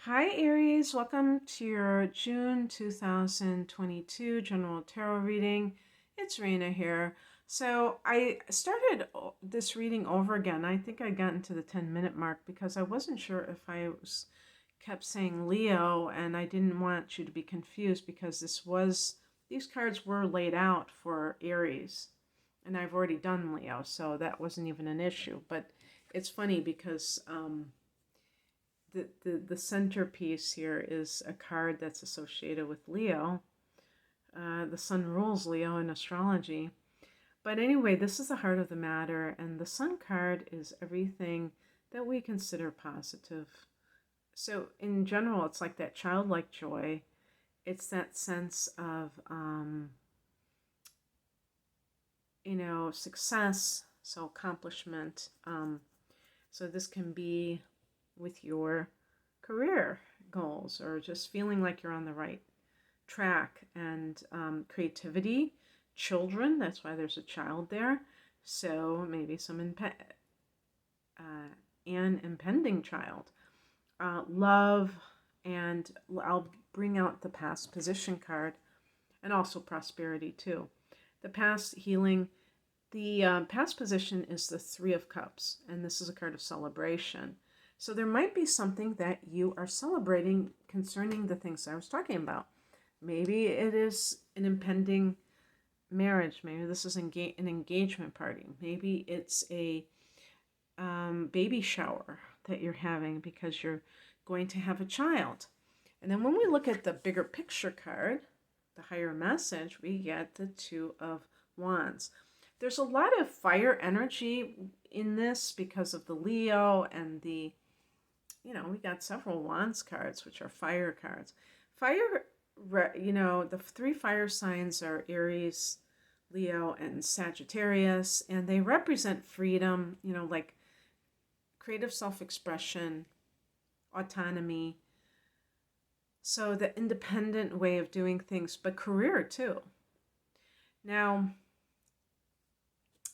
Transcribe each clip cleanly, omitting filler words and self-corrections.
Hi Aries, welcome to your June 2022 General Tarot reading. It's Rena here. So I started this reading over again. I think I got into the 10-minute mark because I wasn't sure if kept saying Leo, and I didn't want you to be confused because these cards were laid out for Aries, and I've already done Leo, so that wasn't even an issue. But it's funny because the centerpiece here is a card that's associated with Leo. The sun rules Leo in astrology. But anyway, this is the heart of the matter, and the sun card is everything that we consider positive. So in general, it's like that childlike joy. It's that sense of, success, so accomplishment. So this can be with your career goals or just feeling like you're on the right track, and creativity, children, that's why there's a child there. So maybe an impending child, love, and I'll bring out the past position card, and also prosperity too. The past healing. The past position is the Three of Cups, and this is a card of celebration. So there might be something that you are celebrating concerning the things I was talking about. Maybe it is an impending marriage. Maybe this is an engagement party. Maybe it's a baby shower that you're having because you're going to have a child. And then when we look at the bigger picture card, the higher message, we get the Two of Wands. There's a lot of fire energy in this because of the Leo and we got several Wands cards, which are fire cards. Fire, the three fire signs are Aries, Leo, and Sagittarius, and they represent freedom, like creative self-expression, autonomy. So the independent way of doing things, but career too. Now,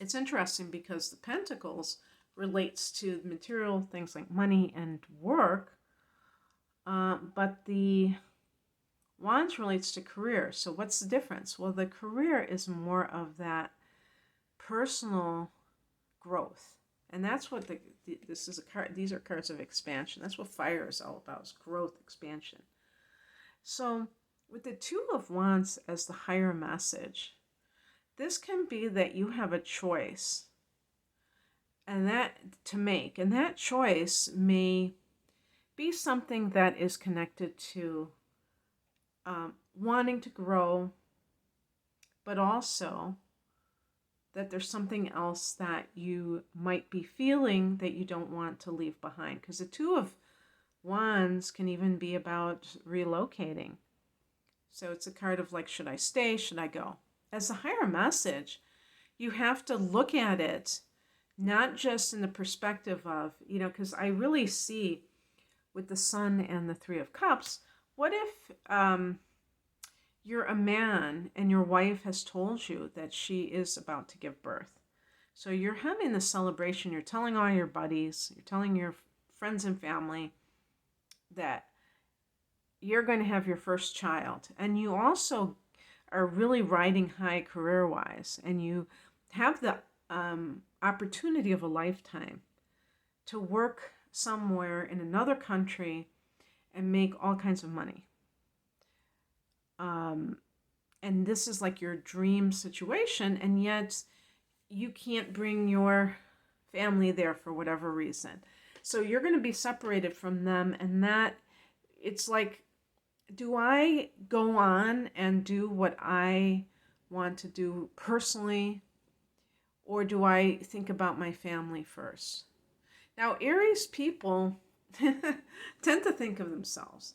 it's interesting because the Pentacles relates to material things like money and work, but the Wands relates to career. So what's the difference? Well, the career is more of that personal growth, and that's what this is a card. These are cards of expansion. That's what fire is all about: is growth, expansion. So with the Two of Wands as the higher message, this can be that you have a choice and that to make, and that choice may be something that is connected to wanting to grow, but also that there's something else that you might be feeling that you don't want to leave behind, because the Two of Wands can even be about relocating. So it's a card of like, should I stay, should I go? As a higher message, you have to look at it not just in the perspective of, because I really see with the Sun and the Three of Cups, what if you're a man and your wife has told you that she is about to give birth? So you're having the celebration, you're telling all your buddies, you're telling your friends and family that you're going to have your first child. And you also are really riding high career-wise, and you have the opportunity of a lifetime to work somewhere in another country and make all kinds of money. And this is like your dream situation, and yet you can't bring your family there for whatever reason. So you're going to be separated from them, and that it's like, do I go on and do what I want to do personally, or do I think about my family first? Now, Aries people tend to think of themselves,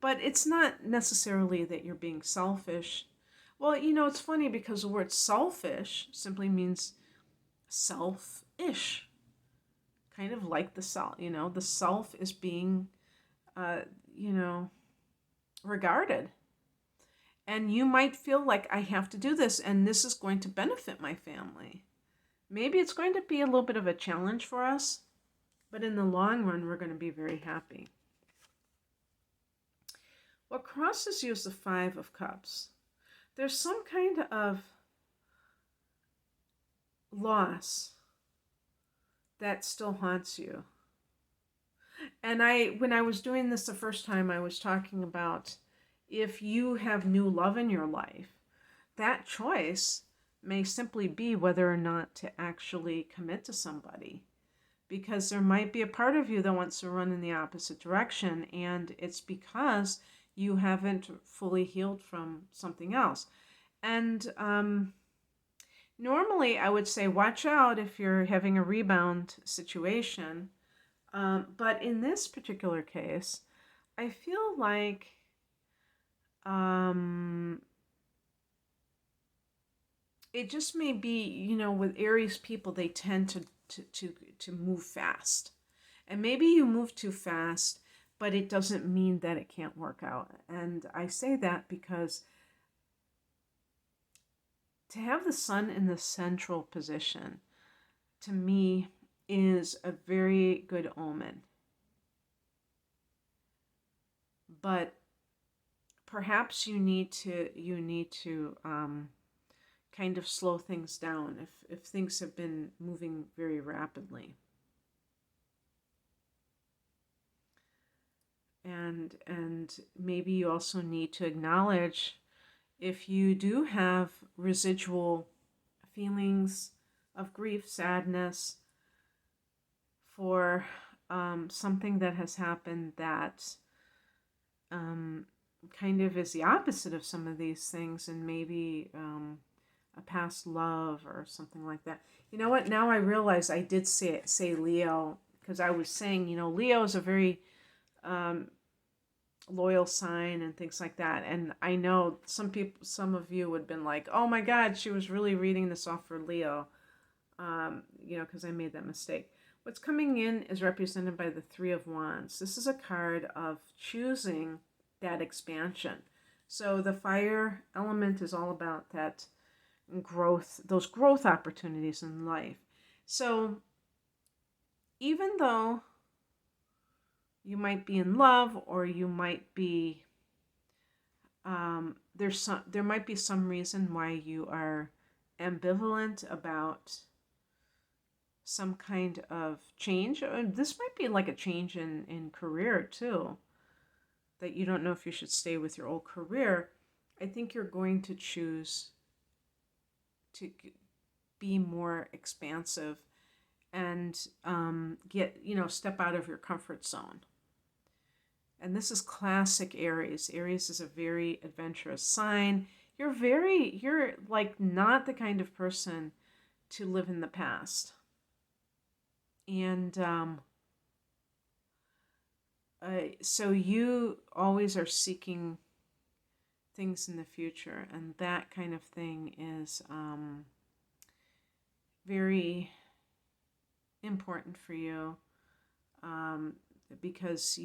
but it's not necessarily that you're being selfish. Well, it's funny because the word selfish simply means self-ish, kind of like the self. The self is being, regarded. And you might feel like, I have to do this, and this is going to benefit my family. Maybe it's going to be a little bit of a challenge for us, but in the long run, we're going to be very happy. What crosses you is the Five of Cups. There's some kind of loss that still haunts you. And when I was doing this the first time, I was talking about if you have new love in your life, that choice may simply be whether or not to actually commit to somebody. Because there might be a part of you that wants to run in the opposite direction, and it's because you haven't fully healed from something else. And normally I would say watch out if you're having a rebound situation. But in this particular case, I feel like um, it just may be, with Aries people, they tend to move fast. And maybe you move too fast, but it doesn't mean that it can't work out. And I say that because to have the sun in the central position, to me, is a very good omen. But perhaps you need to kind of slow things down if things have been moving very rapidly. And maybe you also need to acknowledge if you do have residual feelings of grief, sadness for something that has happened that kind of is the opposite of some of these things, and maybe a past love or something like that. You know what? Now I realize I did say Leo, because I was saying, Leo is a very loyal sign and things like that. And I know some of you would have been like, oh my God, she was really reading this off for Leo, because I made that mistake. What's coming in is represented by the Three of Wands. This is a card of choosing that expansion. So the fire element is all about that growth, those growth opportunities in life. So even though you might be in love, or you might be there might be some reason why you are ambivalent about some kind of change. This might be like a change in career too, that you don't know if you should stay with your old career. I think you're going to choose to be more expansive and step out of your comfort zone. And this is classic Aries. Aries is a very adventurous sign. You're like not the kind of person to live in the past. And so you always are seeking things in the future. And that kind of thing is very important for you, because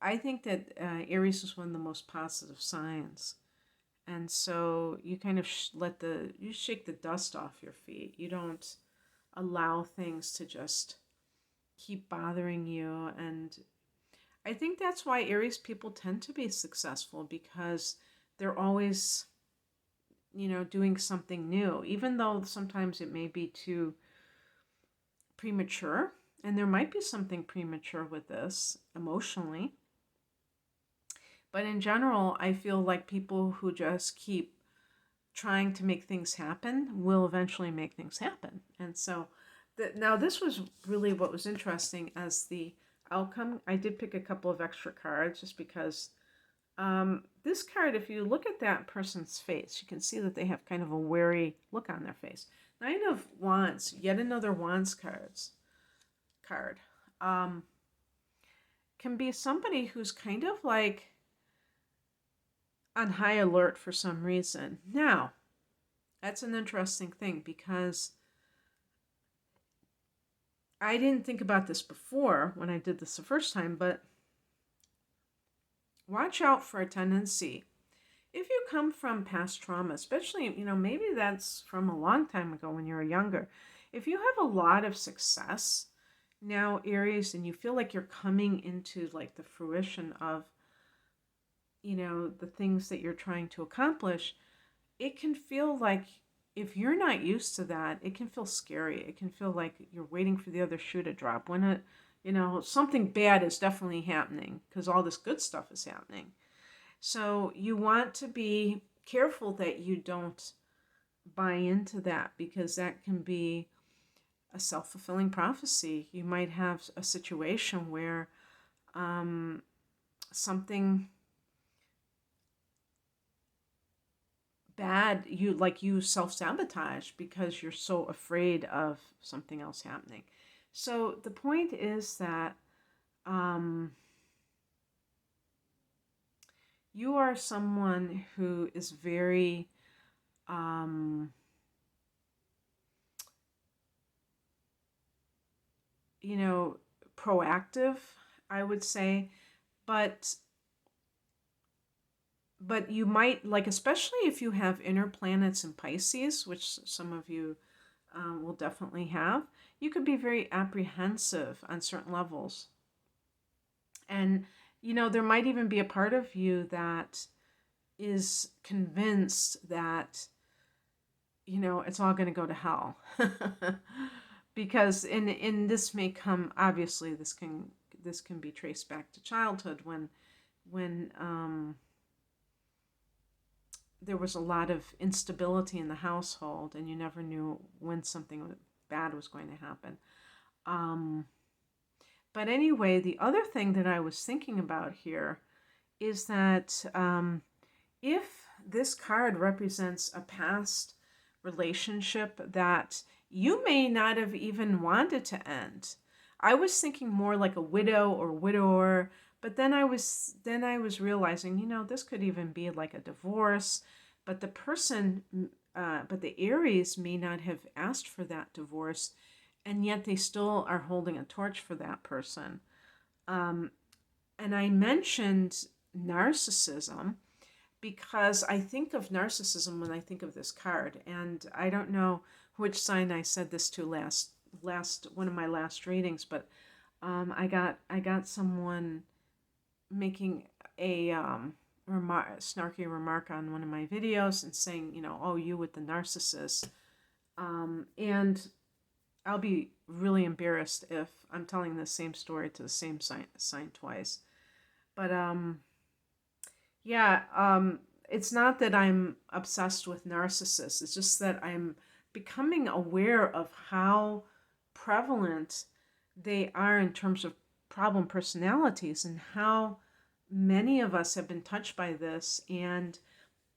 I think that Aries is one of the most positive signs. And so you kind of you shake the dust off your feet. You don't allow things to just keep bothering you. And I think that's why Aries people tend to be successful, because they're always, doing something new, even though sometimes it may be too premature. And there might be something premature with this emotionally. But in general, I feel like people who just keep trying to make things happen will eventually make things happen. And so now this was really what was interesting as the outcome. I did pick a couple of extra cards just because this card, if you look at that person's face, you can see that they have kind of a wary look on their face. Nine of Wands, yet another Wands card. Can be somebody who's kind of like on high alert for some reason. Now, that's an interesting thing, because I didn't think about this before when I did this the first time, but watch out for a tendency. If you come from past trauma, especially, maybe that's from a long time ago when you were younger. If you have a lot of success now, Aries, and you feel like you're coming into like the fruition of the things that you're trying to accomplish, it can feel like, if you're not used to that, it can feel scary. It can feel like you're waiting for the other shoe to drop when something bad is definitely happening because all this good stuff is happening. So you want to be careful that you don't buy into that, because that can be a self-fulfilling prophecy. You might have a situation where something bad, you self-sabotage because you're so afraid of something else happening. So the point is that you are someone who is very proactive, I would say, but you might, like, especially if you have inner planets in Pisces, which some of you will definitely have, you could be very apprehensive on certain levels. And, there might even be a part of you that is convinced that, it's all going to go to hell. Because in this may come, obviously this can be traced back to childhood, when there was a lot of instability in the household, and you never knew when something bad was going to happen. But anyway, the other thing that I was thinking about here is that if this card represents a past relationship that you may not have even wanted to end. I was thinking more like a widow or widower, but then I was realizing, this could even be like a divorce, but the Aries may not have asked for that divorce, and yet they still are holding a torch for that person. And I mentioned narcissism because I think of narcissism when I think of this card, and I don't know which sign I said this to last one of my last readings, but I got someone making a snarky remark on one of my videos and saying, oh, you with the narcissist, and I'll be really embarrassed if I'm telling the same story to the same sign twice. But it's not that I'm obsessed with narcissists. It's just that I'm becoming aware of how prevalent they are in terms of problem personalities, and how many of us have been touched by this, and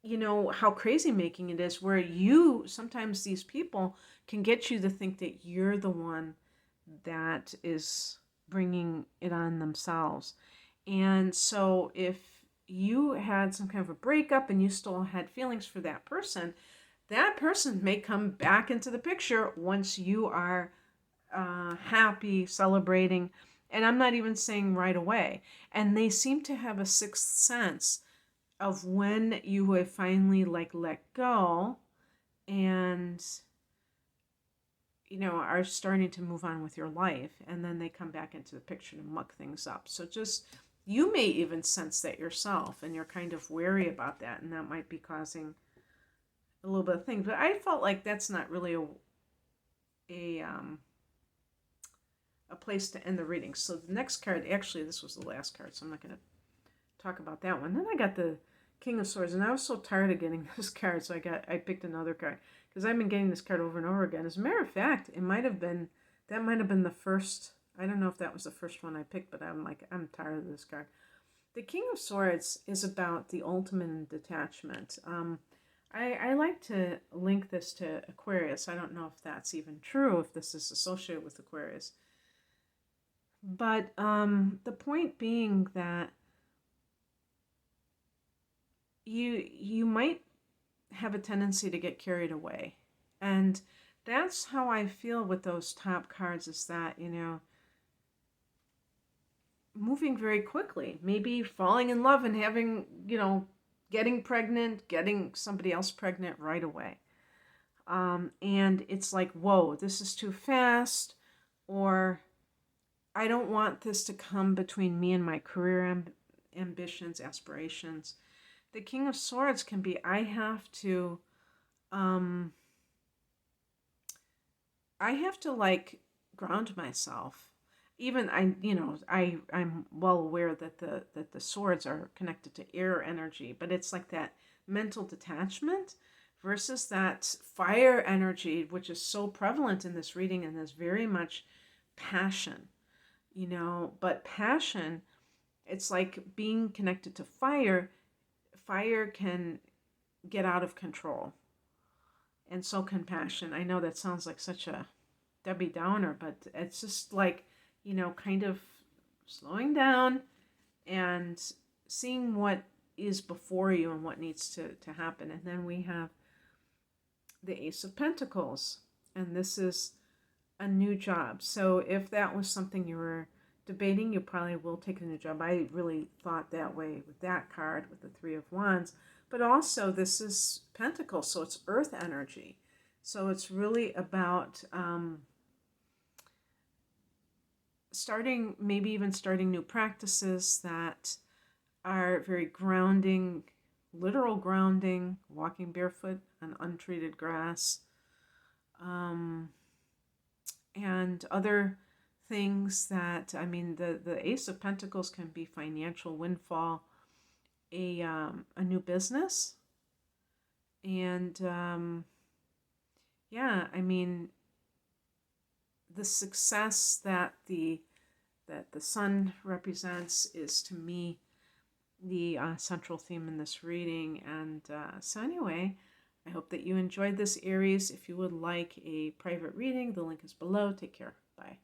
how crazy making it is, where sometimes these people can get you to think that you're the one that is bringing it on themselves. And so if you had some kind of a breakup and you still had feelings for that person may come back into the picture once you are happy, celebrating. And I'm not even saying right away. And they seem to have a sixth sense of when you have finally let go and are starting to move on with your life, and then they come back into the picture to muck things up. So just, you may even sense that yourself, and you're kind of wary about that, and that might be causing a little bit of things. But I felt like that's not really a place to end the reading. So the next card, actually this was the last card, so I'm not going to talk about that one. Then I got the King of Swords, and I was so tired of getting this card, so I picked another card, because I've been getting this card over and over again. As a matter of fact, that might have been the first. I don't know if that was the first one I picked, but I'm tired of this card. The King of Swords is about the ultimate detachment. I like to link this to Aquarius. I don't know if that's even true, if this is associated with Aquarius. But the point being that you might have a tendency to get carried away. And that's how I feel with those top cards, is that, moving very quickly, maybe falling in love and having, getting pregnant, getting somebody else pregnant right away. And it's like, whoa, this is too fast, or I don't want this to come between me and my career ambitions, aspirations. The King of Swords can be, um, I have to like ground myself. Even I'm well aware that the swords are connected to air energy, but it's like that mental detachment versus that fire energy, which is so prevalent in this reading, and there's very much passion, but passion, it's like being connected to fire. Fire can get out of control, and so can passion. I know that sounds like such a Debbie Downer, but it's just like, kind of slowing down and seeing what is before you and what needs to happen. And then we have the Ace of Pentacles, and this is a new job. So if that was something you were debating, you probably will take a new job. I really thought that way with that card, with the Three of Wands. But also, this is Pentacles, so it's earth energy. So it's really about maybe even starting new practices that are very grounding, literal grounding, walking barefoot on untreated grass, and other things that, the Ace of Pentacles can be financial windfall, a new business, and the success that the sun represents is, to me, the central theme in this reading. And so anyway, I hope that you enjoyed this, Aries. If you would like a private reading, the link is below. Take care. Bye.